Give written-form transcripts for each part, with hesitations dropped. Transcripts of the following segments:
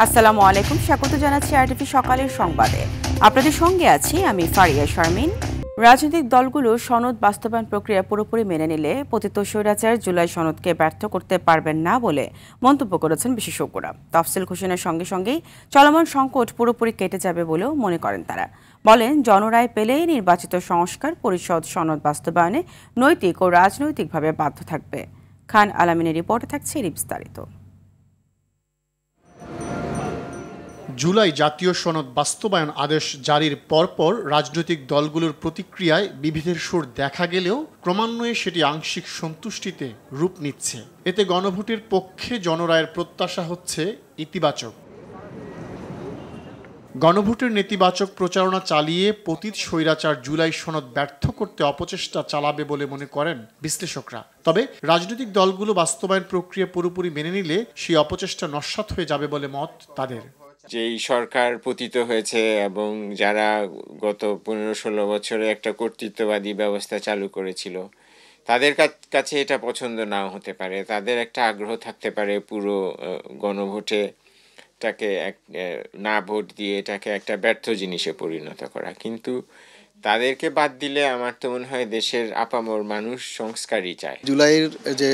আসসালামু আলাইকুম, স্বাগত জানাচ্ছি আরটিভি সকালের সংবাদে। আপনাদের সঙ্গে আছি আমি ফারিয়া শারমিন। রাজনৈতিক দলগুলো সনদ বাস্তবায়ন প্রক্রিয়া পুরোপুরি মেনে নিলে পতিত স্বৈরাচার জুলাই সনদকে ব্যর্থ করতে পারবেন না বলে মন্তব্য করেছেন বিশেষজ্ঞরা। তফসিল ঘোষণার সঙ্গে সঙ্গেই চলমান সংকট পুরোপুরি কেটে যাবে বলেও মনে করেন তারা। বলেন, জনরায় পেলেই নির্বাচিত সংস্কার পরিষদ সনদ বাস্তবায়নে নৈতিক ও রাজনৈতিকভাবে বাধ্য থাকবে। খান আলামিনের রিপোর্টে থাকছে বিস্তারিত। জুলাই জাতীয় সনদ বাস্তবায়ন আদেশ জারির পরপর রাজনৈতিক দলগুলোর প্রতিক্রিয়ায় বিভেদের সুর দেখা গেলেও ক্রমান্বয়ে সেটি আংশিক সন্তুষ্টিতে রূপ নিচ্ছে। এতে গণভোটের পক্ষে জনরায়ের প্রত্যাশা হচ্ছে ইতিবাচক। গণভোটের নেতিবাচক প্রচারণা চালিয়ে পতিত স্বৈরাচার জুলাই সনদ ব্যর্থ করতে অপচেষ্টা চালাবে বলে মনে করেন বিশ্লেষকরা। তবে রাজনৈতিক দলগুলো বাস্তবায়ন প্রক্রিয়া পুরোপুরি মেনে নিলে সেই অপচেষ্টা নস্যাৎ হয়ে যাবে বলে মত তাদের। যেই সরকার পতিত হয়েছে এবং যারা গত 15-16 বছরে একটা কর্তৃত্ববাদী ব্যবস্থা চালু করেছিল, তাদের কাছে এটা পছন্দ নাও হতে পারে। তাদের একটা আগ্রহ থাকতে পারে পুরো গণভোটে এটাকে না ভোট দিয়ে এটাকে একটা ব্যর্থ জিনিসে পরিণত করা। কিন্তু তাদেরকে বাদ দিলে আমার তো মনে হয় দেশের আপামর মানুষ সংস্কারই চায়। জুলাইয়ের যে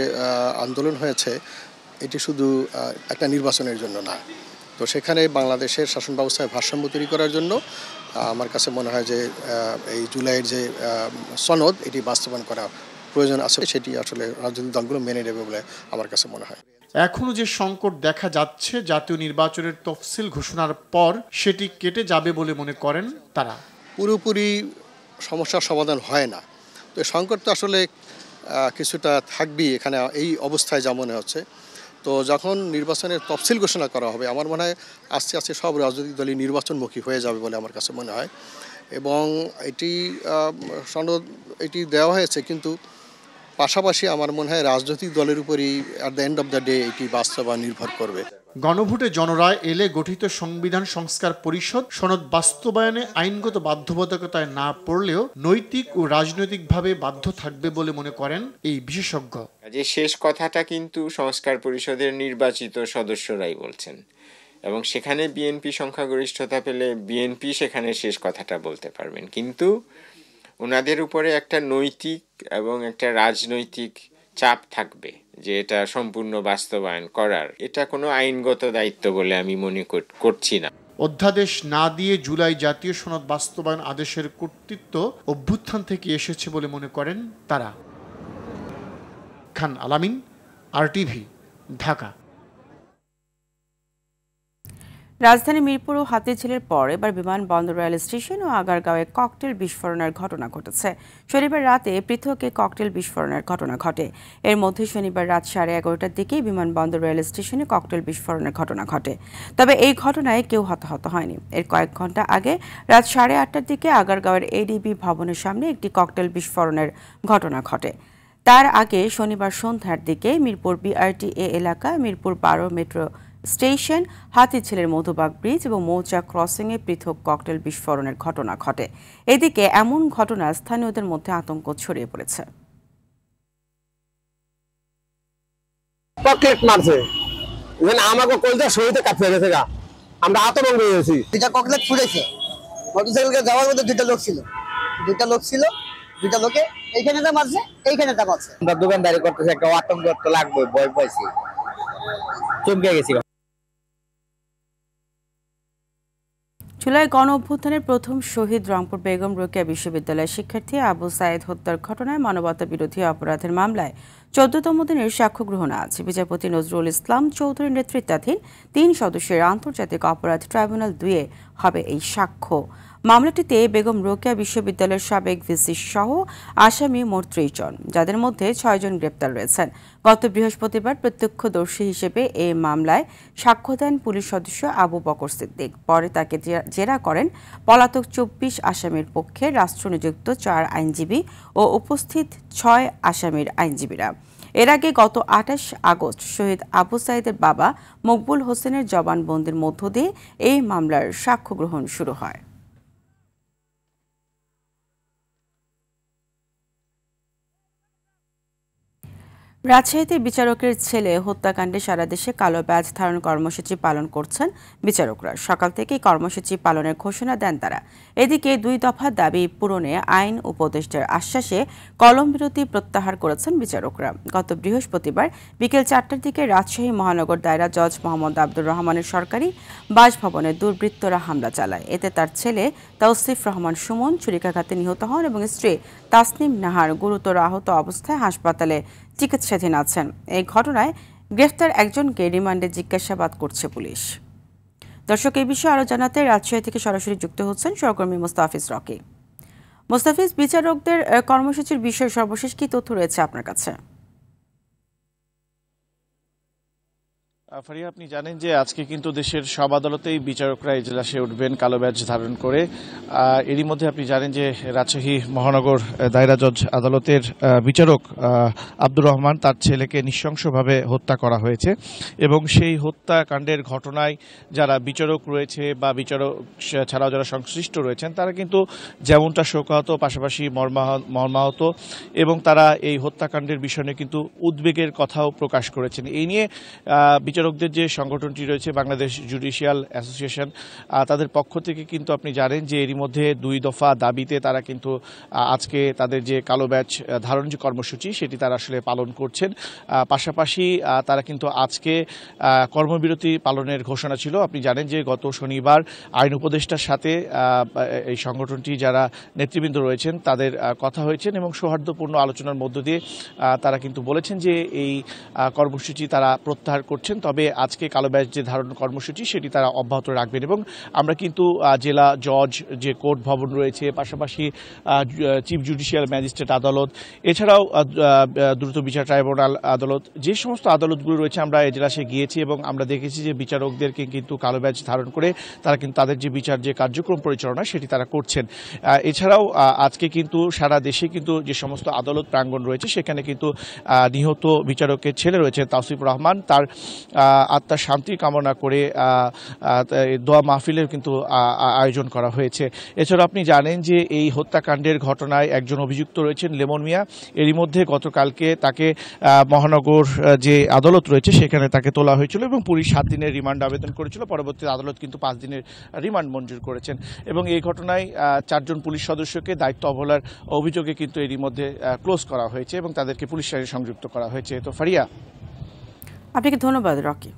আন্দোলন হয়েছে এটি শুধু একটা নির্বাচনের জন্য না, তো সেখানে বাংলাদেশের শাসন ব্যবস্থায় ভারসাম্য তৈরি করার জন্য আমার কাছে মনে হয় যে এই জুলাইয়ের যে সনদ এটি বাস্তবায়ন করা প্রয়োজন আছে, সেটি আসলে রাজনৈতিক দলগুলো মেনে নেবে বলে আমার কাছে মনে হয়। এখনো যে সংকট দেখা যাচ্ছে জাতীয় নির্বাচনের তফসিল ঘোষণার পর সেটি কেটে যাবে বলে মনে করেন তারা। পুরোপুরি সমস্যার সমাধান হয় না, তো সংকট তো আসলে কিছুটা থাকবেই এখানে এই অবস্থায় যা মনে হচ্ছে। তো যখন নির্বাচনের তফসিল ঘোষণা করা হবে আমার মনে হয় আস্তে আস্তে সব রাজনৈতিক দলই নির্বাচনমুখী হয়ে যাবে বলে আমার কাছে মনে হয়। এবং এটি সনদ এটি দেওয়া হয়েছে, কিন্তু পাশাপাশি আমার মনে হয় রাজনৈতিক দলের উপরই at the end of the day এটি বাস্তবায়ন নির্ভর করবে। গণভোটে জনরায় এলে গঠিত সংবিধান সংস্কার পরিষদ সনদ বাস্তবায়নে আইনগত বাধ্যবাধকতায় না পড়লেও নৈতিক ও রাজনৈতিকভাবে বাধ্য থাকবে বলে মনে করেন এই বিশেষজ্ঞ। যে শেষ কথাটা কিন্তু সংস্কার পরিষদের নির্বাচিত সদস্যরাই বলছেন, এবং সেখানে বিএনপি সংখ্যাগরিষ্ঠতা পেলে বিএনপি সেখানে শেষ কথাটা বলতে পারবেন। কিন্তু ওনাদের উপরে একটা নৈতিক এবং একটা রাজনৈতিক চাপ থাকবে যে এটা সম্পূর্ণ বাস্তবায়ন করার। এটা কোনো আইনগত দায়িত্ব বলে আমি মনে করছি না। অধ্যাদেশ না দিয়ে জুলাই জাতীয় সনদ বাস্তবায়ন আদেশের কর্তৃত্ব অভ্যুত্থান থেকে এসেছে বলে মনে করেন তারা। খান আলামিন, আরটিভি, ঢাকা। রাজধানী মিরপুর ও হাতিঝিলের পর এবার বিমানবন্দর, রেল স্টেশন ও আগারগাঁওয়ে ককটেল বিস্ফোরণের ঘটনা ঘটেছে। শনিবার রাতে পৃথক ককটেল বিস্ফোরণের ঘটনা ঘটে। এর মধ্যে শনিবার রাত 11:30টার দিকে বিমানবন্দর, রেল স্টেশনে ককটেল বিস্ফোরণের ঘটনা ঘটে। তবে এই ঘটনায় কেউ হতাহত হয়নি। এর কয়েক ঘন্টা আগে রাত 8:30টার দিকে আগারগাঁওয়ের এডিবি ভবনের সামনে একটি ককটেল বিস্ফোরণের ঘটনা ঘটে। তার আগে শনিবার সন্ধ্যার দিকে মিরপুর বিআরটিএ এলাকা, মিরপুর 12 মেট্রো স্টেশন, হাতিঝিলের মধুবাগ ব্রিজ এবং মৌচা ক্রসিংয়ে পৃথক ককটেল বিস্ফোরণের ঘটনা ঘটে। এদিকে এমন ঘটনা স্থানীয়দের মধ্যে আতঙ্ক ছড়িয়ে পড়েছে। ককটেল মারছে, আমাকে কলজা শরীরে কাঁপতে গেছে, আমরা আতঙ্ক হয়ে গেছি। দুইটা ককটেল ছুড়েছে, মোটরসাইকেলকে যাওয়ার মধ্যে দুইটা লোক ছিল, দুইটা লোকে এইখানে মারছে, এইখানে মারছে। আমরা দোকানদারি করতেছি, একটা আতঙ্ক তো লাগবে, ভয় পাইছি, চমকে গেছি। জুলাই গণ অভ্যুত্থানের প্রথম শহীদ রংপুর বেগম রোকেয়া বিশ্ববিদ্যালয়ের শিক্ষার্থী আবু সাইদ হত্যার ঘটনায় মানবতা বিরোধী অপরাধের মামলায় 14তম দিনের সাক্ষ্য গ্রহণ আজ। বিচারপতি নজরুল ইসলাম চৌধুরীর নেতৃত্বাধীন 3 সদস্যের আন্তর্জাতিক অপরাধ ট্রাইব্যুনাল 2-এ হবে এই সাক্ষ্য। মামলাটিতে বেগম রোকেয়া বিশ্ববিদ্যালয়ের সাবেক ভিসি সহ আসামি মোট 30 জন, যাদের মধ্যে 6 জন গ্রেপ্তার রয়েছেন। গত বৃহস্পতিবার প্রত্যক্ষদর্শী হিসেবে এই মামলায় সাক্ষ্য দেন পুলিশ সদস্য আবু বকর সিদ্দিক। পরে তাকে জেরা করেন পলাতক 24 আসামির পক্ষে রাষ্ট্রনিযুক্ত 4 আইনজীবী ও উপস্থিত 6 আসামির আইনজীবীরা। এর আগে গত 28 আগস্ট শহীদ আবু সাইদের বাবা মকবুল হোসেনের জবানবন্দির মধ্য দিয়ে এই মামলার সাক্ষ্য গ্রহণ শুরু হয়। রাজশাহীতে বিচারকের ছেলে হত্যাকাণ্ডে সারা দেশে কালো ব্যাজ ধারণ কর্মসূচি পালন করছেন বিচারকরা। সকাল থেকেই কর্মসূচি পালনের ঘোষণা দেন তারা। এদিকে 2 দফা দাবি পূরণে আইন উপদেষ্টার আশ্বাসে কলম বিরতি প্রত্যাহার করেছেন বিচারকরা। গত বৃহস্পতিবার বিকেল 4টার দিকে রাজশাহী মহানগর দায়রা জজ মোহাম্মদ আব্দুর রহমানের সরকারি বাসভবনে দুর্বৃত্তরা হামলা চালায়। এতে তার ছেলে তৌসিফ রহমান সুমন ছুরিকাঘাতে নিহত হন এবং স্ত্রী তাসনিম নাহার গুরুতর আহত অবস্থায় হাসপাতালে চিকিৎসাধীন আছেন। এই ঘটনায় গ্রেফতার একজনকে রিমান্ডে জিজ্ঞাসাবাদ করছে পুলিশ। দর্শক, এই বিষয়ে আরও জানাতে রাজশাহী থেকে সরাসরি যুক্ত হচ্ছেন সহকর্মী মোস্তাফিজ রকি। মোস্তাফিজ, বিচারকদের কর্মসূচির বিষয়ে সর্বশেষ কি তথ্য রয়েছে আপনার কাছে? ফারিয়া, আপনি জানেন যে আজকে কিন্তু দেশের সব আদালতেই বিচারকরা এজলাসে উঠবেন কালো ব্যাজ ধারণ করে। এরই মধ্যে আপনি জানেন যে রাজশাহী মহানগর দায়রা জজ আদালতের বিচারক আব্দুর রহমান তার ছেলেকে নৃশংসভাবে হত্যা করা হয়েছে এবং সেই হত্যাকাণ্ডের ঘটনায় যারা বিচারক রয়েছে বা বিচারক ছাড়াও যারা সংশ্লিষ্ট রয়েছেন তারা কিন্তু যেমনটা শোকাহত পাশাপাশি মর্মাহত এবং তারা এই হত্যাকাণ্ডের বিষয়ে কিন্তু উদ্বেগের কথাও প্রকাশ করেছেন। এই নিয়ে বিচারকদের যে সংগঠনটি রয়েছে বাংলাদেশ জুডিশিয়াল অ্যাসোসিয়েশন, তাদের পক্ষ থেকে কিন্তু আপনি জানেন যে এরই মধ্যে 2 দফা দাবিতে তারা কিন্তু আজকে তাদের যে কালো ব্যাজ ধারণ যে কর্মসূচি সেটি তারা আসলে পালন করছেন। পাশাপাশি তারা কিন্তু আজকে কর্মবিরতি পালনের ঘোষণা ছিল। আপনি জানেন যে গত শনিবার আইন উপদেষ্টার সাথে এই সংগঠনটি যারা নেতৃবৃন্দ রয়েছেন তাদের কথা হয়েছেন এবং সৌহার্দ্যপূর্ণ আলোচনার মধ্য দিয়ে তারা কিন্তু বলেছেন যে এই কর্মসূচি তারা প্রত্যাহার করছেন, তবে আজকে কালো ব্যাজ যে ধারণ কর্মসূচি সেটি তারা অব্যাহত রাখবেন। এবং আমরা কিন্তু জেলা জজ যে কোর্ট ভবন রয়েছে, পাশাপাশি চিফ জুডিশিয়াল ম্যাজিস্ট্রেট আদালত, এছাড়াও দ্রুত বিচার ট্রাইব্যুনাল আদালত, যে সমস্ত আদালতগুলো রয়েছে আমরা এজলাসে গিয়েছি এবং আমরা দেখেছি যে বিচারকদেরকে কিন্তু কালো ব্যাজ ধারণ করে তারা কিন্তু তাদের যে বিচার যে কার্যক্রম পরিচালনা সেটি তারা করছেন। এছাড়াও আজকে কিন্তু সারা দেশে কিন্তু যে সমস্ত আদালত প্রাঙ্গণ রয়েছে সেখানে কিন্তু নিহত বিচারকের ছেলে রয়েছে তাসিফ রহমান, তার আত্মার শান্তি কামনা করে দোয়া মাহফিলের কিন্তু আয়োজন করা হয়েছে। এছাড়া আপনি জানেন যে এই হত্যাকাণ্ডের ঘটনায় একজন অভিযুক্ত রয়েছেন লেমন মিয়া। এরই মধ্যে গতকালকে তাকে মহানগর যে আদালত রয়েছে সেখানে তাকে তোলা হয়েছিল এবং পুলিশ 7 দিনের রিমান্ড আবেদন করেছিল। পরবর্তী আদালত কিন্তু 5 দিনের রিমান্ড মঞ্জুর করেছেন এবং এই ঘটনায় 4 জন পুলিশ সদস্যকে দায়িত্ব অবহেলার অভিযোগে কিন্তু এরই মধ্যে ক্লোজ করা হয়েছে এবং তাদেরকে পুলিশ সাথে সংযুক্ত করা হয়েছে। তো ফারিয়া, আপনাকে ধন্যবাদ রকি।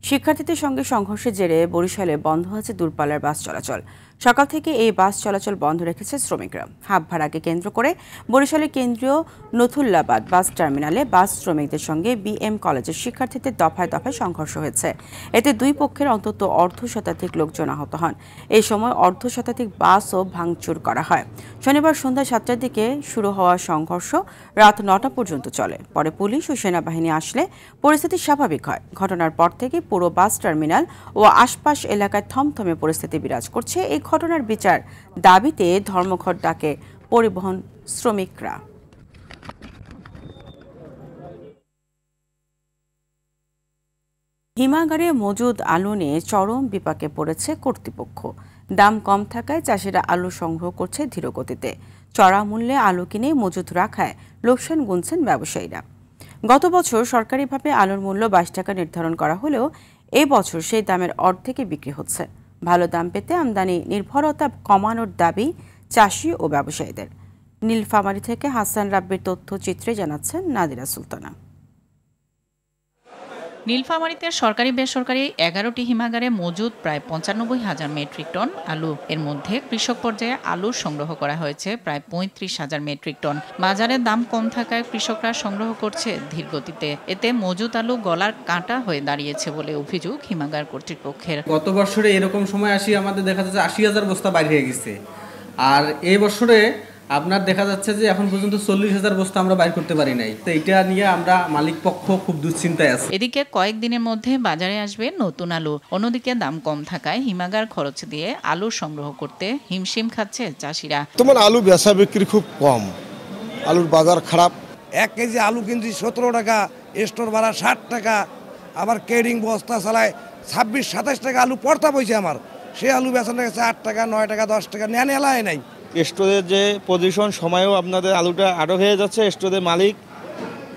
শিক্ষার্থীদের সঙ্গে সংঘর্ষের জেরে বরিশালে বন্ধ আছে দূরপাল্লার বাস চলাচল। সকাল থেকে এই বাস চলাচল বন্ধ রেখেছে শ্রমিকরা। হাব ভাড়াকে কেন্দ্র করে বরিশালের কেন্দ্রীয় নথুল্লাবাদ বাস টার্মিনালে বাস শ্রমিকদের সঙ্গে বিএম কলেজের শিক্ষার্থীদের দফায় দফায় সংঘর্ষ হয়েছে। এতে 2 পক্ষের অন্তত অর্ধশতাধিক লোকজন আহত হন। এই সময় অর্ধশতাধিক বাসও ভাঙচুর করা হয়। শনিবার সন্ধ্যা 7টার দিকে শুরু হওয়া সংঘর্ষ রাত 9টা পর্যন্ত চলে। পরে পুলিশ ও সেনাবাহিনী আসলে পরিস্থিতি স্বাভাবিক হয়। ঘটনার পর থেকে পুরো বাস টার্মিনাল ও আশপাশ এলাকায় থমথমে পরিস্থিতি বিরাজ করছে। এই ঘটনার বিচার দাবিতে ধর্মঘট ডাকে পরিবহন শ্রমিকরা। হিমাগারে মজুদ আলু নিয়ে চরম বিপাকে পড়েছে কর্তৃপক্ষ। দাম কম থাকায় চাষিরা আলু সংগ্রহ করছে ধীরগতিতে। চড়া মূল্যে আলু কিনে মজুদ রাখায় লোকসান গুনছেন ব্যবসায়ীরা। গত বছর সরকারিভাবে আলুর মূল্য 22 টাকা নির্ধারণ করা হলেও এই বছর সেই দামের অর্ধেকে বিক্রি হচ্ছে। ভালো দাম পেতে আমদানি নির্ভরতা কমানোর দাবি চাষি ও ব্যবসায়ীদের। নীলফামারী থেকে হাসান রাব্বির তথ্যচিত্রে জানাচ্ছেন নাদিরা সুলতানা। নীলফামারীতে সরকারি বেসরকারি 11টি হিমাগারে মজুদ প্রায় 95,000 মেট্রিক টন আলু। এর মধ্যে কৃষক পর্যায়ে আলু সংগ্রহ করা হয়েছে প্রায় 35,000 মেট্রিক টন। বাজারে দাম কম থাকায় কৃষকরা সংগ্রহ করছে ধীরগতিতে। এতে মজুদ আলু গলার কাঁটা হয়ে দাঁড়িয়েছে বলে অভিযোগ হিমাগার কর্তৃপক্ষের। গত বছরে এরকম সময় আমাদের দেখা যাচ্ছে 80,000 বস্তা বাইরে হয়ে গেছে, আর এই বছরে আপনার দেখা যাচ্ছে যে এখন পর্যন্ত 40,000 বস্তা আমরা বাইর করতে পারি নাই। তো এটা নিয়ে আমরা মালিক পক্ষ খুব দুশ্চিন্তায় আছে। এদিকে কয়েকদিনের মধ্যে বাজারে আসবে নতুন আলু। অন্যদিকে দাম কম থাকায় হিমাগার খরচ দিয়ে আলু সংগ্রহ করতে হিমশিম খাচ্ছে চাষিরা। তোমার আলু বেচা বিক্রি খুব কম, আলুর বাজার খারাপ। 1 কেজি আলু কিনছি 17 টাকা, স্টোর ভাড়া 60 টাকা, আবার কেডিং বস্তা চালায় 26-27 টাকা আলু পড়তা পয়সা আমার। সেই আলু বেচানো গেছে 8 টাকা, 9 টাকা, 10 টাকা, নেয় এলায় নাই। স্টোরের যে পজিশন সময়ও আপনাদের আলুটা আটক হয়ে যাচ্ছে। স্টোরের মালিক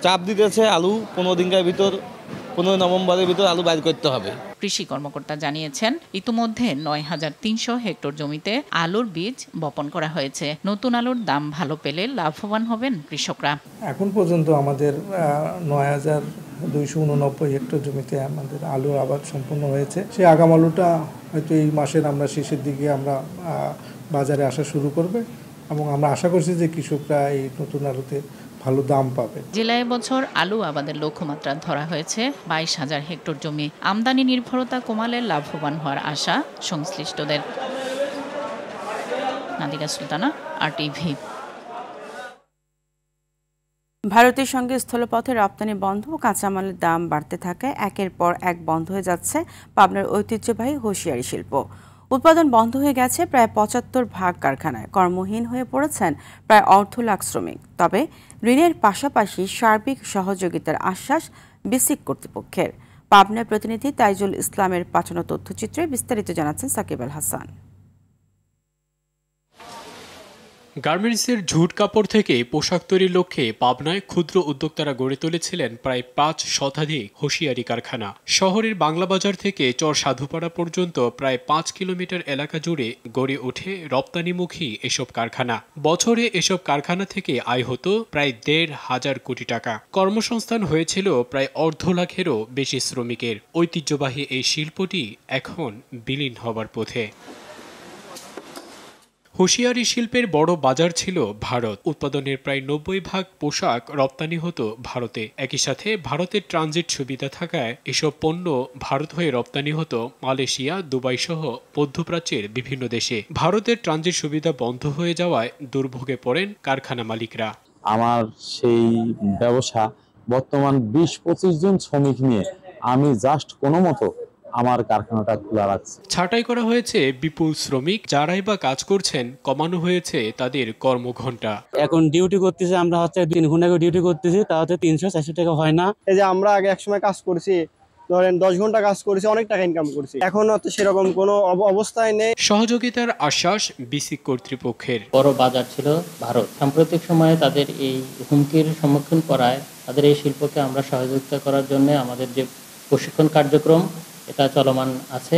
চাপ দিতেছে আলু 15 নভেম্বরের ভিতর আলু বাইর করতে হবে। কৃষি কর্মকর্তা জানিয়েছেন ইতিমধ্যে ৯৩০০ হেক্টর জমিতে আলুর বীজ বপন করা হয়েছে। নতুন আলুর দাম ভালো পেলে লাভবান হবেন কৃষকরা। এখন পর্যন্ত আমাদের ৯,২৮৯ হেক্টর জমিতে আমাদের আলুর আবাদ সম্পন্ন হয়েছে। সেই আগাম আলুটা হয়তো এই মাসের আমরা শেষের দিকে আমরা বাজারে আসা শুরু করবে এবং আমরা আশা করছি যে কৃষকরা এই নতুন আলুতে ভালো দাম পাবে। জেলায় এবছর আলু আবাদের লক্ষ্যমাত্রা ধরা হয়েছে ২২,০০০ হেক্টর জমি। আমদানি নির্ভরতা কমালে লাভবান হওয়ার আশা সংশ্লিষ্টদের। নাদিরা সুলতানা, RTV। ভারতের সঙ্গে স্থলপথে রপ্তানি বন্ধ ও কাঁচামালের দাম বাড়তে থাকায় একের পর এক বন্ধ হয়ে যাচ্ছে পাবনার ঐতিহ্যবাহী হোশিয়ারি শিল্প। উৎপাদন বন্ধ হয়ে গেছে প্রায় ৭৫ ভাগ কারখানায়। কর্মহীন হয়ে পড়েছেন প্রায় ১.৫ লাখ শ্রমিক। তবে ঋণের পাশাপাশি সার্বিক সহযোগিতার আশ্বাস বিসিক কর্তৃপক্ষের। পাবনার প্রতিনিধি তাইজুল ইসলামের পাঠানো তথ্যচিত্রে বিস্তারিত জানাচ্ছেন সাকিব আল হাসান। গার্মেন্টসের ঝুট কাপড় থেকে পোশাক তৈরির লক্ষ্যে পাবনায় ক্ষুদ্র উদ্যোক্তারা গড়ে তুলেছিলেন প্রায় ৫ শতাধিক হোশিয়ারি কারখানা। শহরের বাংলা বাজার থেকে চর সাধুপাড়া পর্যন্ত প্রায় ৫ কিলোমিটার এলাকা জুড়ে গড়ে ওঠে রপ্তানিমুখী এসব কারখানা। বছরে এসব কারখানা থেকে আয় হতো প্রায় ১,৫০০ কোটি টাকা। কর্মসংস্থান হয়েছিল প্রায় ১.৫ লাখেরও বেশি শ্রমিকের। ঐতিহ্যবাহী এই শিল্পটি এখন বিলীন হবার পথে। হোশিয়ারি শিল্পের বড় বাজার ছিল ভারত। উৎপাদনের প্রায় ৯০ ভাগ পোশাক রপ্তানি হতো ভারতে। একই সাথে ভারতের ট্রানজিট সুবিধা থাকায় এসব পণ্য ভারত হয়ে রপ্তানি হতো মালয়েশিয়া, দুবাই সহ মধ্যপ্রাচ্যের বিভিন্ন দেশে। ভারতের ট্রানজিট সুবিধা বন্ধ হয়ে যাওয়ায় দুর্ভোগে পড়েন কারখানা মালিকরা। আমার সেই ব্যবসা বর্তমান ২০-২৫ জন শ্রমিক নিয়ে আমি জাস্ট কোনো মতো আমার কারখানাটা খোলা রাখছি। ছাঁটাই করা হয়েছে বিপুল শ্রমিক। যারাই বা কাজ করছেন কমানো হয়েছে তাদের কর্মঘণ্টা। এখন ডিউটি করতেছি আমরা ৩ ঘন্টা করে ডিউটি করতেছি, তাতে ৩০০-৪০০ টাকা হয় না। এই যে আমরা আগে এক সময় কাজ করছি, ধরেন ১০ ঘন্টা কাজ করেছি, অনেক টাকা ইনকাম করছি। এখন তো সেরকম কোনো অবস্থায় নেই। সহযোগিতার আশ্বাস বিসিক কর্তৃপক্ষের। বড় বাজার ছিল ভারত। সাম্প্রতিক সময়ে তাদের এই হুমকির সম্মুখীন করায় তাদের এই শিল্পকে আমরা সহযোগিতা করার জন্য আমাদের যে প্রশিক্ষণ কার্যক্রম এটা চলমান আছে।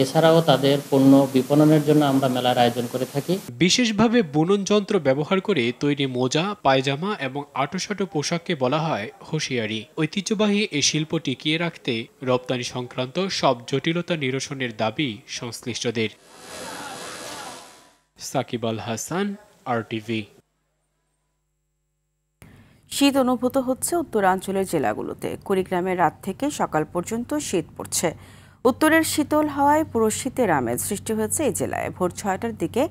এছাড়াও তাদের পণ্য বিপণনের জন্য আমরা মেলার আয়োজন করে থাকি। বিশেষভাবে বুনন যন্ত্র ব্যবহার করে তৈরি মোজা, পায়জামা এবং আঁটোসাঁটো পোশাককে বলা হয় হোশিয়ারি। ঐতিহ্যবাহী এই শিল্প টিকিয়ে রাখতে রপ্তানি সংক্রান্ত সব জটিলতা নিরসনের দাবি সংশ্লিষ্টদের। সাকিব আল হাসান, RTV। শীত অনুভূত হচ্ছে উত্তরাঞ্চলের জেলাগুলোতে। কুড়িগ্রামে রাত থেকে সকাল পর্যন্ত শীত পড়ছে। উত্তরের শীতল হাওয়ায় পুরো শীতের আমেজ সৃষ্টি হয়েছে এই জেলায়। ভোর ৬টার দিকে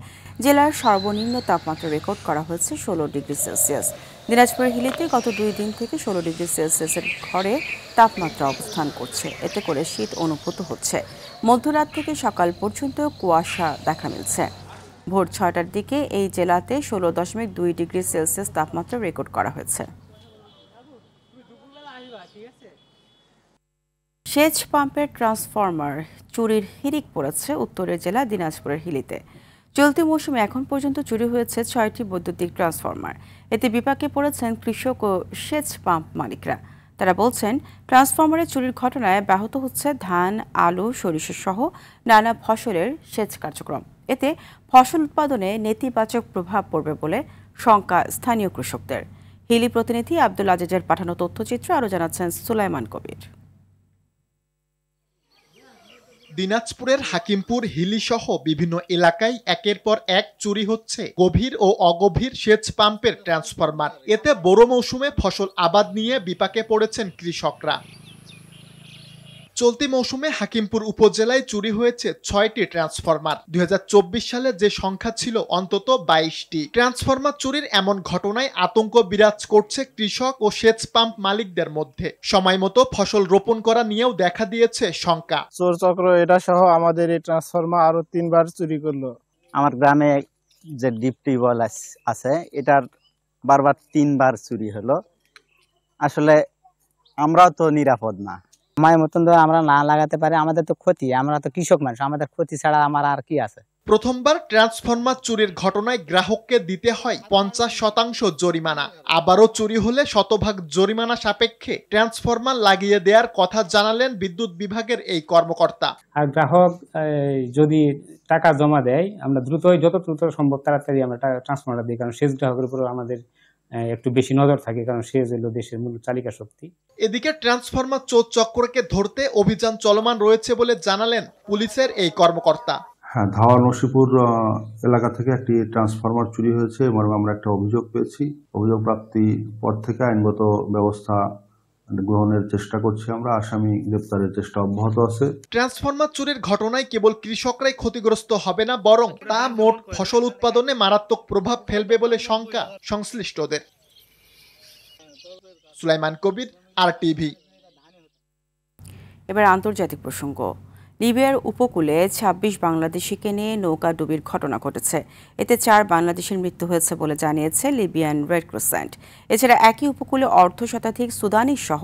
জেলার সর্বনিম্ন তাপমাত্রা রেকর্ড করা হয়েছে ১৬ ডিগ্রি সেলসিয়াস। দিনাজপুরের হিলিতে গত ২ দিন থেকে ১৬ ডিগ্রি সেলসিয়াসের ঘরে তাপমাত্রা অবস্থান করছে। এতে করে শীত অনুভূত হচ্ছে। মধ্যরাত থেকে সকাল পর্যন্ত কুয়াশা দেখা মিলছে। ভোর ৬টার দিকে এই জেলাতে ১৬.২ ডিগ্রি সেলসিয়াস তাপমাত্রা রেকর্ড করা হয়েছে। সেচ পাম্পের ট্রান্সফরমার চুরির হিড়িক পড়েছে উত্তরের জেলা দিনাজপুরের হিলিতে। চলতি মৌসুমে এখন পর্যন্ত চুরি হয়েছে ৬টি বৈদ্যুতিক ট্রান্সফরমার। এতে বিপাকে পড়েছেন কৃষক ও সেচ পাম্প মালিকরা। তারা বলছেন, ট্রান্সফরমারের চুরির ঘটনায় ব্যাহত হচ্ছে ধান, আলু, সরিষা সহ নানা ফসলের সেচ কার্যক্রম। এতে ফসল উৎপাদনে নেতিবাচক প্রভাব পড়বে বলে শঙ্কা স্থানীয় কৃষকদের। হিলি প্রতিনিধি আব্দুল আজিজের পাঠানো তথ্যচিত্র আরও জানাচ্ছেন সুলাইমান কবির। দিনাজপুরের হাকিমপুর, হিলি সহ বিভিন্ন এলাকায় একের পর এক চুরি হচ্ছে গভীর ও অগভীর সেচ পাম্পের ট্রান্সফরমার। এতে বড় মৌসুমে ফসল আবাদ নিয়ে বিপাকে পড়েছেন কৃষকরা। চলতি মৌসুমে হাকিমপুর উপজেলায় চুরি হয়েছে ৬টি ট্রান্সফরমার। ২০২৪ সালে যে সংখ্যা ছিল অন্তত ২২টি। ট্রান্সফরমার চুরির এমন ঘটনায় আতঙ্ক বিরাজ করছে কৃষক ও সেচ পাম্প মালিকদের মধ্যে। সময় মতো ফসল রোপণ করা নিয়েও দেখা দিয়েছে শঙ্কা। চোর চক্র এটা সহ আমাদের এই ট্রান্সফরমার আরো ৩বার চুরি করলো। আমার গ্রামে যে ডিপ টিউবওয়েল আছে এটার বারবার ৩বার চুরি হলো। আসলে আমরাও তো নিরাপদ না। সময় মতন আমরা না লাগাতে পারি, আমাদের তো ক্ষতি। আমরা তো কৃষক মানুষ, আমাদের ক্ষতি ছাড়া আমার আর কি আছে। প্রথমবার ট্রান্সফরমার চুরির ঘটনায় গ্রাহককে দিতে হয় 50% জরিমানা। আবারও চুরি হলে শতভাগ জরিমানা সাপেক্ষে ট্রান্সফরমার লাগিয়ে দেওয়ার কথা জানালেন বিদ্যুৎ বিভাগের এই কর্মকর্তা। আর গ্রাহক যদি টাকা জমা দেয়, আমরা যত দ্রুত সম্ভব তাড়াতাড়ি আমরা ট্রান্সফরমার দিই, কারণ শেষ গ্রাহকের উপর আমাদের একটু বেশি নজর থাকে, কারণ সে হলো দেশের মূল চালিকা শক্তি। এদিকে ট্রান্সফরমার চোর চক্রকে ধরতে অভিযান চলমান রয়েছে বলে জানালেন পুলিশের এই কর্মকর্তা। হ্যাঁ, ধাওয়া নসিপুর এলাকা থেকে একটি ট্রান্সফরমার চুরি হয়েছে, মর্মে আমরা একটা অভিযোগ পেয়েছি। অভিযোগ প্রাপ্তির পর থেকে আইনগত ব্যবস্থা গ্রহণের চেষ্টা করছি আমরা। আসামি গ্রেপ্তারের চেষ্টা অব্যাহত আছে। ট্রান্সফরমার চুরির ঘটনায় কেবল কৃষকরাই ক্ষতিগ্রস্ত হবে না, বরং তা মোট ফসল উৎপাদনে মারাত্মক প্রভাব ফেলবে বলে শঙ্কা সংশ্লিষ্টদের। সুলাইমান কবির, RTV। এবার আন্তর্জাতিক প্রসঙ্গ। লিবিয়ার উপকূলে 26 বাংলাদেশিকে নিয়ে নৌকা ডুবির ঘটনা ঘটেছে। এতে 4 বাংলাদেশের মৃত্যু হয়েছে বলে জানিয়েছে লিবিয়ান রেড ক্রিসেন্ট। এছাড়া একই উপকূলে অর্ধশতাধিক সুদানি সহ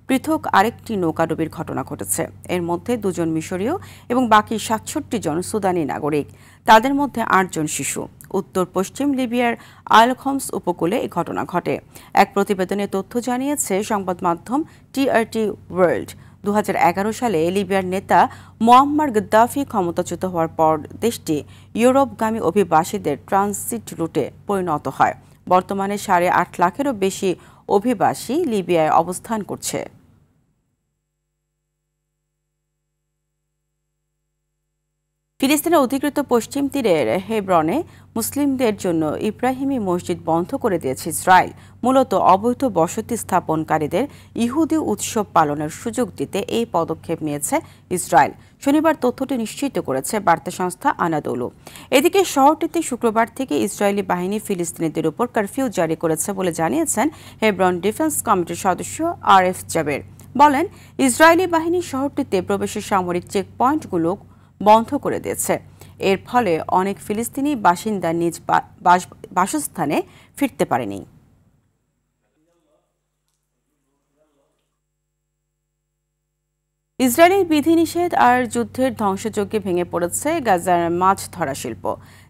পৃথক আরেকটি নৌকা ডুবির ঘটনা ঘটেছে। এর মধ্যে 2 জন মিশরীয় এবং বাকি 67 জন সুদানি নাগরিক, তাদের মধ্যে 8 জন শিশু। উত্তর পশ্চিম লিবিয়ার আল-খমস উপকূলে এই ঘটনা ঘটে। এক প্রতিবেদনে তথ্য জানিয়েছে সংবাদ মাধ্যম TRT ওয়ার্ল্ড। 2011 সালে লিবিয়ার নেতা মুয়াম্মার গাদ্দাফি ক্ষমতাচ্যুত হওয়ার পর দেশটি ইউরোপগামী অভিবাসীদের ট্রানজিট রুটে পরিণত হয়। বর্তমানে 8.5 লাখেরও বেশি অভিবাসী লিবিয়ায় অবস্থান করছে। ফিলিস্তিনের অধিকৃত পশ্চিম তীরের হেব্রনে মুসলিমদের জন্য ইব্রাহিমী মসজিদ বন্ধ করে দিয়েছে ইসরায়েল, মূলত অবৈধ বসতি স্থাপনকারীদের ইহুদি উৎসব পালনের সুযোগ দিতে এই পদক্ষেপ নিয়েছে ইসরায়েল। শনিবার তথ্যটি নিশ্চিত করেছে বার্তা সংস্থা আনাদোলু। এদিকে শহরটিতে শুক্রবার থেকে ইসরায়েলি বাহিনী ফিলিস্তিনিদের উপর কারফিউ জারি করেছে বলে জানিয়েছেন হেব্রন ডিফেন্স কমিটির সদস্য RF জাবের। বলেন, ইসরায়েলি বাহিনী শহরটিতে প্রবেশের সামরিক চেকপয়েন্টগুলো বন্ধ করে দিয়েছে। এর ফলে অনেক ফিলিস্তিনি বাসিন্দা নিজ বাসস্থানে ফিরতে পারেনি। ইসরায়েলের বিধিনিষেধ আর যুদ্ধের ধ্বংসযজ্ঞে ভেঙে পড়েছে গাজার মাছ ধরা শিল্প।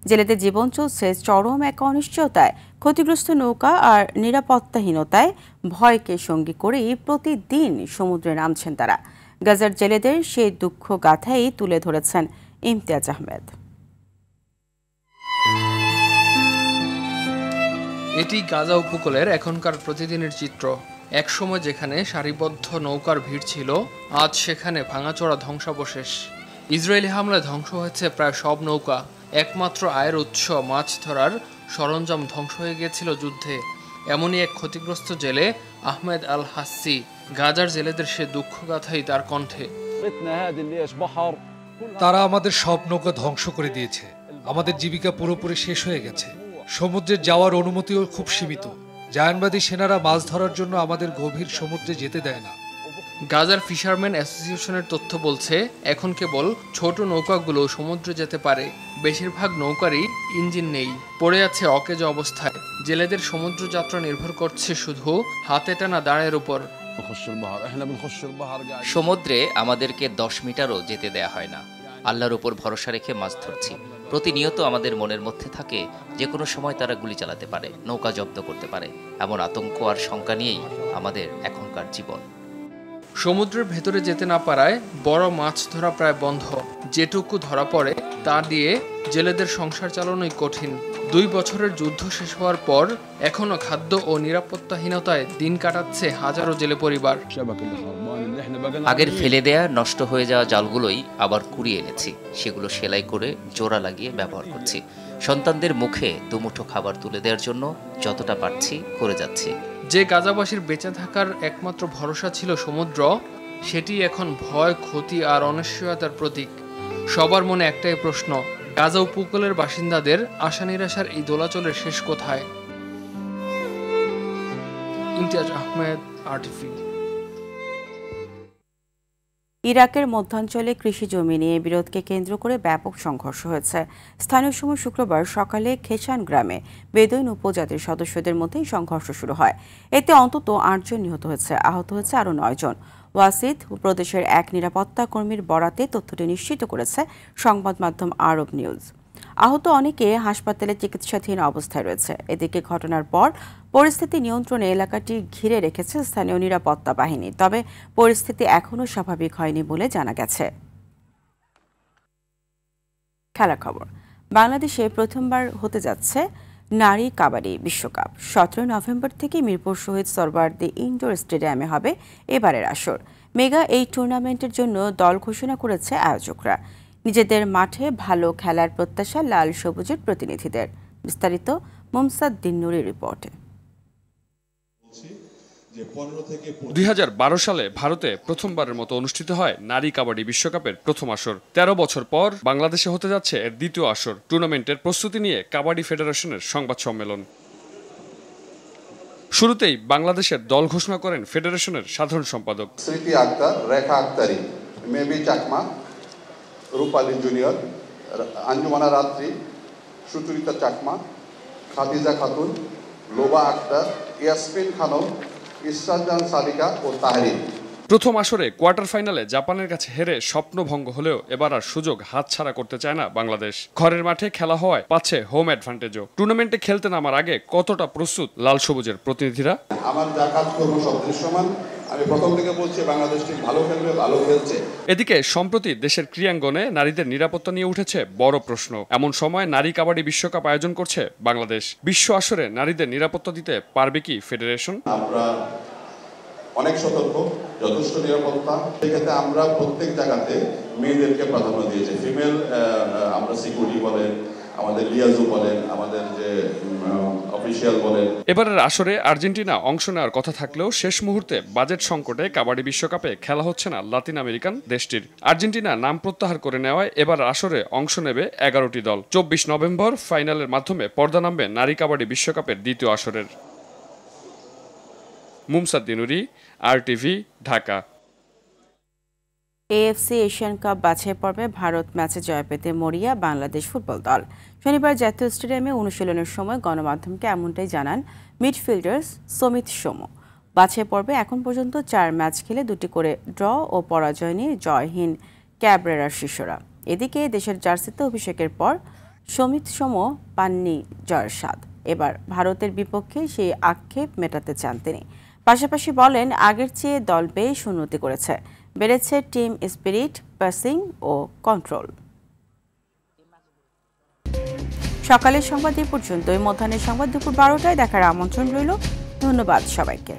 জেলেদের জীবন চলছে চরম এক অনিশ্চয়তায়। ক্ষতিগ্রস্ত নৌকা আর নিরাপত্তাহীনতায় ভয়কে সঙ্গী করেই প্রতিদিন সমুদ্রে নামছেন তারা। গাজার জেলেদের সেই দুঃখ গাথাই তুলে ধরেছেন ইমতিয়াজ আহমেদ। এটি গাজা উপকূলের এখনকার প্রতিদিনের চিত্র। একসময় যেখানে সারিবদ্ধ নৌকার ভিড় ছিল, আজ সেখানে ভাঙাচোরা ধ্বংসাবশেষ। ইসরায়েলি হামলায় ধ্বংস হয়েছে প্রায় সব নৌকা। একমাত্র আয়ের উৎস মাছ ধরার সরঞ্জাম ধ্বংস হয়ে গিয়েছিল যুদ্ধে। এমনই এক ক্ষতিগ্রস্ত জেলে আহমেদ আল হাসি। গাজার জেলেদের সে দুঃখগাথাই তার কণ্ঠে। তারা আমাদের সব নৌকা ধ্বংস করে দিয়েছে। আমাদের জীবিকা পুরোপুরি শেষ হয়ে গেছে। সমুদ্রে যাওয়ার অনুমতিও খুব সীমিত। জায়নবাদী সেনারা মাছ ধরার জন্য আমাদের গভীর সমুদ্রে যেতে দেয় না। গাজার ফিশারম্যান অ্যাসোসিয়েশনের তথ্য বলছে, এখন কেবল ছোট নৌকাগুলো সমুদ্রে যেতে পারে। বেশিরভাগ নৌকারই ইঞ্জিন নেই, পড়ে আছে অকেজো অবস্থায়। জেলেদের সমুদ্র যাত্রা নির্ভর করছে শুধু হাতে টানা দাঁড়ের উপর। সমুদ্রে আমাদেরকে 10 মিটারও যেতে দেয়া হয় না। আল্লাহর উপর ভরসা রেখে মাছ ধরছি। প্রতিনিয়ত আমাদের মনের মধ্যে থাকে যে কোনো সময় তারা গুলি চালাতে পারে, নৌকা জব্দ করতে পারে। এমন আতঙ্ক আর শঙ্কা নিয়েই আমাদের এখনকার জীবন। সমুদ্রের ভেতরে যেতে না পারায় বড় মাছ ধরা প্রায় বন্ধ। যেটুকু ধরা পড়ে তা দিয়ে জেলেদের সংসার চালানোই কঠিন। 2 বছরের যুদ্ধ শেষ হওয়ার পর এখনো খাদ্য ও নিরাপত্তাহীনতায় দিন কাটাচ্ছে হাজারো জেলে পরিবার। আগের ফেলে দেয়া নষ্ট হয়ে যাওয়া জালগুলোই আবার কুড়িয়ে এনেছি। সেগুলো সেলাই করে জোড়া লাগিয়ে ব্যবহার করছি। সন্তানদের মুখে দুমুঠো খাবার তুলে দেওয়ার জন্য যতটা পারছি করে যাচ্ছি। যে গাজাবাসীর বেঁচে থাকার একমাত্র ভরসা ছিল সমুদ্র, সেটি এখন ভয়, ক্ষতি আর অনিশ্চয়তার প্রতীক। সবার মনে একটাই প্রশ্ন, গাজা উপকূলের বাসিন্দাদের আশা নিরাশার এই দোলাচলের শেষ কোথায়? ইমতিয়াজ আহমেদ, RTV। ইরাকের মধ্যাঞ্চলে কৃষি জমি নিয়ে বিরোধকে কেন্দ্র করে ব্যাপক সংঘর্ষ হয়েছে। স্থানীয় সময় শুক্রবার সকালে খেসান গ্রামে বেদুইন উপজাতির সদস্যদের মধ্যে সংঘর্ষ শুরু হয়। এতে অন্তত 8 জন নিহত হয়েছে, আহত হয়েছে আরও 9 জন। ওয়াসিদ প্রদেশের এক নিরাপত্তা কর্মীর বরাতে তথ্যটি নিশ্চিত করেছে সংবাদ মাধ্যম আরব নিউজ। আহত অনেকে হাসপাতালে চিকিৎসাধীন অবস্থায় রয়েছে। এদিকে ঘটনার পর পরিস্থিতি নিয়ন্ত্রণে এলাকাটি ঘিরে রেখেছে স্থানীয় নিরাপত্তা বাহিনী। তবে পরিস্থিতি এখনও স্বাভাবিক হয়নি বলে জানা গেছে। খেলার খবর, বাংলাদেশে প্রথমবার হতে যাচ্ছে নারী কাবাডি বিশ্বকাপ। 17 নভেম্বর থেকে মিরপুর শহীদ সোহরাওয়ার্দী ইনডোর স্টেডিয়ামে হবে এবারের আসর। মেগা এই টুর্নামেন্টের জন্য দল ঘোষণা করেছে আয়োজকরা। নিজেদের মাঠে ভালো খেলার প্রত্যাশা লাল সবুজের প্রতিনিধিদের। বিস্তারিত মুমসাদ দিন্নুরির রিপোর্টে। 2012 সালে ভারতে প্রথমবারের মতো অনুষ্ঠিত হয় নারী কাবাডি বিশ্বকাপের প্রথম আসর। 13 বছর পর বাংলাদেশে হতে যাচ্ছে এর দ্বিতীয় আসর। টুর্নামেন্টের প্রস্তুতি নিয়ে কাবাডি ফেডারেশনের সংবাদ সম্মেলন। শুরুতেই বাংলাদেশের দল ঘোষণা করেন ফেডারেশনের সাধারণ সম্পাদক স্মৃতি আক্তার, রেখা আক্তারি, মেবি চাকমা, রূপালী জুনিয়র, আঞ্জুমানা রাত্রি, সুচরিতা চাকমা, খাদিজা খাতুন, লোবা আক্তার, ইয়াসমিন খানম, ইসরাজান সালিকা ও তাহরিন। প্রথম আসরে কোয়ার্টার ফাইনালে জাপানের কাছে হেরে স্বপ্নভঙ্গ হলেও এবার আর সুযোগ হাতছাড়া করতে চায় না বাংলাদেশ। ঘরের মাঠে খেলা হওয়ায় পাচ্ছে হোম অ্যাডভান্টেজও। টুর্নামেন্টে খেলতে নামার আগে কতটা প্রস্তুত লাল সবুজের প্রতিনিধিরা? আমার যা কাজ করবো সব দৃশ্যমান। আমি প্রথম থেকে বলছি বাংলাদেশ টিম ভালো খেলবে, ভালো খেলছে। এদিকে সম্প্রতি দেশের ক্রীড়াঙ্গনে নারীদের নিরাপত্তা নিয়ে উঠেছে বড় প্রশ্ন। এমন সময় নারী কাবাডি বিশ্বকাপ আয়োজন করছে বাংলাদেশ। বিশ্ব আসরে নারীদের নিরাপত্তা দিতে পারবে কি ফেডারেশন? আমরা অনেক সতর্ক, যথেষ্ট নিরাপত্তা। সেক্ষেত্রে আমরা প্রত্যেক জায়গাতে মেয়েদেরকে প্রাধান্য দিয়েছি। ফিমেল আমরা সিকিউরিটি বলেন, আমাদের লিয়াজু বলেন, আমাদের যে অফিসিয়াল বলেন। এবারের আসরে আর্জেন্টিনা অংশ নেওয়ার কথা থাকলেও শেষ মুহূর্তে বাজেট সংকটে কাবাডি বিশ্বকাপে খেলা হচ্ছে না লাতিন আমেরিকান দেশটির। আর্জেন্টিনা নাম প্রত্যাহার করে নেওয়ায় এবার আসরে অংশ নেবে 11টি দল। 24 নভেম্বর ফাইনালের মাধ্যমে পর্দা নামবে নারী কাবাডি বিশ্বকাপের দ্বিতীয় আসরের। মুমসাদ দিনুরি, RTV, Dhaka. AFC Asian cup বাছাই পর্বে ভারত ম্যাচে জয় পেতে মরিয়া বাংলাদেশ ফুটবল দল। শনিবার জাতীয় স্টেডিয়ামে অনুশীলনের সময় গণমাধ্যমকে এমনটাই জানান মিডফিল্ডার সমিত সোম। বাছাই পর্বে এখন পর্যন্ত 4 ম্যাচ খেলে 2টি করে ড্র ও পরাজয় নিয়ে জয়হীন ক্যাবরেরার শিষ্যরা। এদিকে দেশের জার্সিতে অভিষেকের পর সমিত সোম পাননি জয়ের স্বাদ। এবার ভারতের বিপক্ষে সেই আক্ষেপ মেটাতে চান তিনি। পাশাপাশি বলেন, আগের চেয়ে দল বেশ উন্নতি করেছে, বেড়েছে টিম স্পিরিট, পাসিং ও কন্ট্রোল। সকালের সংবাদ এই পর্যন্তই। মধ্যাহ্নের সংবাদ দুপুর 12টায় দেখার আমন্ত্রণ রইল। ধন্যবাদ সবাইকে।